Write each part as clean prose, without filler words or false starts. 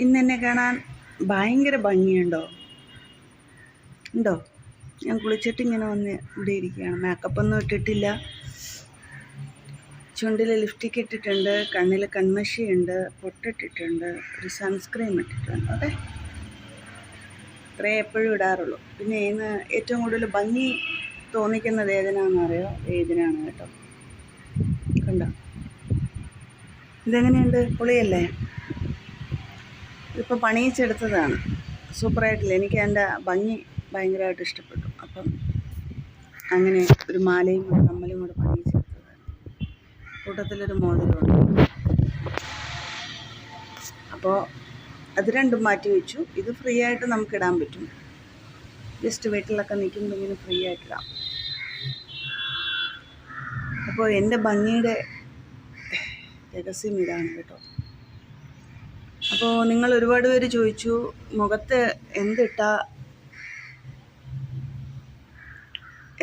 ഇന്നെന്നെ കാണാൻ ഭയങ്കര ഭംഗിയുണ്ടോ? ഉണ്ടോ? ഞാൻ കുളിച്ചിട്ട് ഇങ്ങനെ വന്ന് ഇവിടെ ഇരിക്കുകയാണ്. മേക്കപ്പൊന്നും ഇട്ടിട്ടില്ല. ചുണ്ടിൽ ലിപ്സ്റ്റിക് ഇട്ടിട്ടുണ്ട്, കണ്ണിൽ കൺമഷിയുണ്ട്, പൊട്ടിട്ടിട്ടുണ്ട്, ഒരു സൺസ്ക്രീം ഇട്ടിട്ടുണ്ട്. അതെ, ഇത്രേ എപ്പോഴും ഇടാറുള്ളൂ. പിന്നെ ഇന്ന് ഏറ്റവും കൂടുതൽ ഭംഗി തോന്നിക്കുന്നത് ഏതിനാണെന്നറിയോ? ഏതിനാണ് കേട്ടോ. കണ്ടോ? ഇതെങ്ങനെയുണ്ട്? പൊളിയല്ലേ? ഇപ്പോൾ പണിയിച്ചെടുത്തതാണ്. സൂപ്പറായിട്ടില്ല. എനിക്ക് എൻ്റെ ഭംഗി ഭയങ്കരമായിട്ട് ഇഷ്ടപ്പെട്ടു. അപ്പം അങ്ങനെ ഒരു മാലയും ഒരു കമ്മലും കൂടെ പണിയിച്ചെടുത്തതാണ്. കൂട്ടത്തിലൊരു മോതിരമുണ്ട്. അപ്പോൾ അത് രണ്ടും മാറ്റി വെച്ചു. ഇത് ഫ്രീ ആയിട്ട് നമുക്ക് ഇടാൻ പറ്റും. ജസ്റ്റ് വീട്ടിലൊക്കെ നിൽക്കുമ്പോൾ ഇങ്ങനെ ഫ്രീ ആയിട്ടിടാം. അപ്പോൾ എൻ്റെ ഭംഗിയുടെ രഹസ്യം ഇതാണ് കേട്ടോ. അപ്പോൾ നിങ്ങൾ ഒരുപാട് പേര് ചോദിച്ചു മുഖത്ത് എന്തിട്ടാ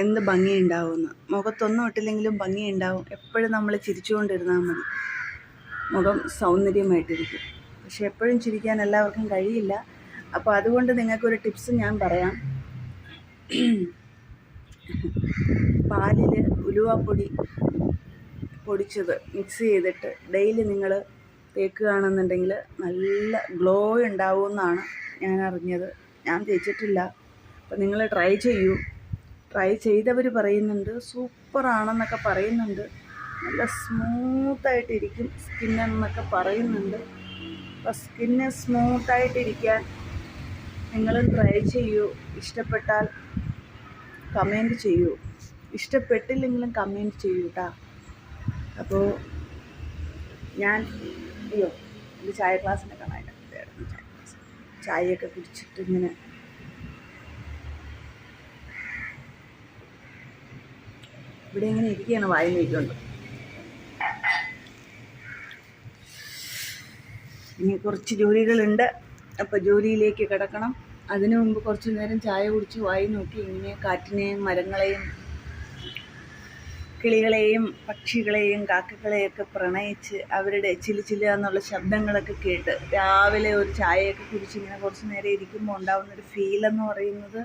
എന്ത് ഭംഗി ഉണ്ടാവുമെന്ന്. മുഖത്തൊന്നും ഇട്ടില്ലെങ്കിലും ഭംഗി ഉണ്ടാവും. എപ്പോഴും നമ്മൾ ചിരിച്ചുകൊണ്ടിരുന്നാൽ മതി, മുഖം സൗന്ദര്യമായിട്ടിരിക്കും. പക്ഷെ എപ്പോഴും ചിരിക്കാൻ എല്ലാവർക്കും കഴിയില്ല. അപ്പോൾ അതുകൊണ്ട് നിങ്ങൾക്കൊരു ടിപ്സ് ഞാൻ പറയാം. പാലിൽ ഉലുവാപ്പൊടി പൊടിച്ചത് മിക്സ് ചെയ്തിട്ട് ഡെയിലി നിങ്ങൾ തേക്കുകയാണെന്നുണ്ടെങ്കിൽ നല്ല ഗ്ലോ ഉണ്ടാവുമെന്നാണ് ഞാൻ അറിഞ്ഞത്. ഞാൻ തേച്ചിട്ടില്ല. അപ്പോൾ നിങ്ങൾ ട്രൈ ചെയ്യൂ. ട്രൈ ചെയ്തവർ പറയുന്നുണ്ട് സൂപ്പറാണെന്നൊക്കെ പറയുന്നുണ്ട്. നല്ല സ്മൂത്തായിട്ടിരിക്കും സ്കിന്നെന്നൊക്കെ പറയുന്നുണ്ട്. അപ്പോൾ സ്കിന്ന് സ്മൂത്തായിട്ടിരിക്കാൻ നിങ്ങൾ ട്രൈ ചെയ്യൂ. ഇഷ്ടപ്പെട്ടാൽ കമൻറ്റ് ചെയ്യൂ. ഇഷ്ടപ്പെട്ടില്ലെങ്കിലും കമൻറ്റ് ചെയ്യൂ കേട്ടോ. അപ്പോൾ ഞാൻ ഒരു ചായ ക്ലാസ്സിനെ കാണാനായിരുന്നു. ചായയൊക്കെ കുടിച്ചിട്ട് ഇങ്ങനെ ഇവിടെ ഇങ്ങനെ ഇരിക്കുകയാണ്, വായി നോക്കിക്കൊണ്ട്. ഇനി കുറച്ച് ജോലികളുണ്ട്. അപ്പോൾ ജോലിയിലേക്ക് കിടക്കണം. അതിനു മുമ്പ് കുറച്ച് നേരം ചായ കുടിച്ച് വായി നോക്കി ഇങ്ങനെ കാറ്റിനെയും മരങ്ങളെയും കിളികളെയും പക്ഷികളെയും കാക്കകളെയൊക്കെ പ്രണയിച്ച് അവരുടെ ചില എന്നുള്ള ശബ്ദങ്ങളൊക്കെ കേട്ട് രാവിലെ ഒരു ചായയൊക്കെ കുടിച്ച് ഇങ്ങനെ കുറച്ച് നേരം ഇരിക്കുമ്പോൾ ഉണ്ടാകുന്നൊരു ഫീലെന്ന് പറയുന്നത്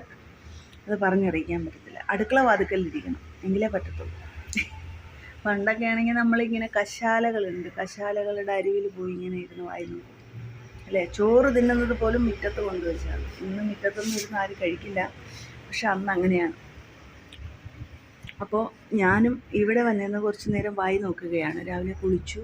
അത് പറഞ്ഞറിയിക്കാൻ പറ്റത്തില്ല. അടുക്കള വാതിക്കലിരിക്കണം എങ്കിലേ പറ്റത്തുള്ളൂ. പണ്ടൊക്കെ ആണെങ്കിൽ നമ്മളിങ്ങനെ കശാലകളുണ്ട്, കശാലകളുടെ അരുവിൽ പോയി ഇങ്ങനെ ഇരുന്ന് വായി നോക്കും അല്ലേ. ചോറ് തിന്നുന്നത് പോലും മുറ്റത്ത് കൊണ്ടുവച്ചാണ്. ഇന്ന് മുറ്റത്തൊന്നും ഇരുന്ന് ആരും കഴിക്കില്ല. പക്ഷെ അന്ന് അങ്ങനെയാണ്. അപ്പോൾ ഞാനും ഇവിടെ വന്നിരുന്ന് കുറച്ച് നേരം വായി നോക്കുകയാണ്. രാവിലെ കുളിച്ചു,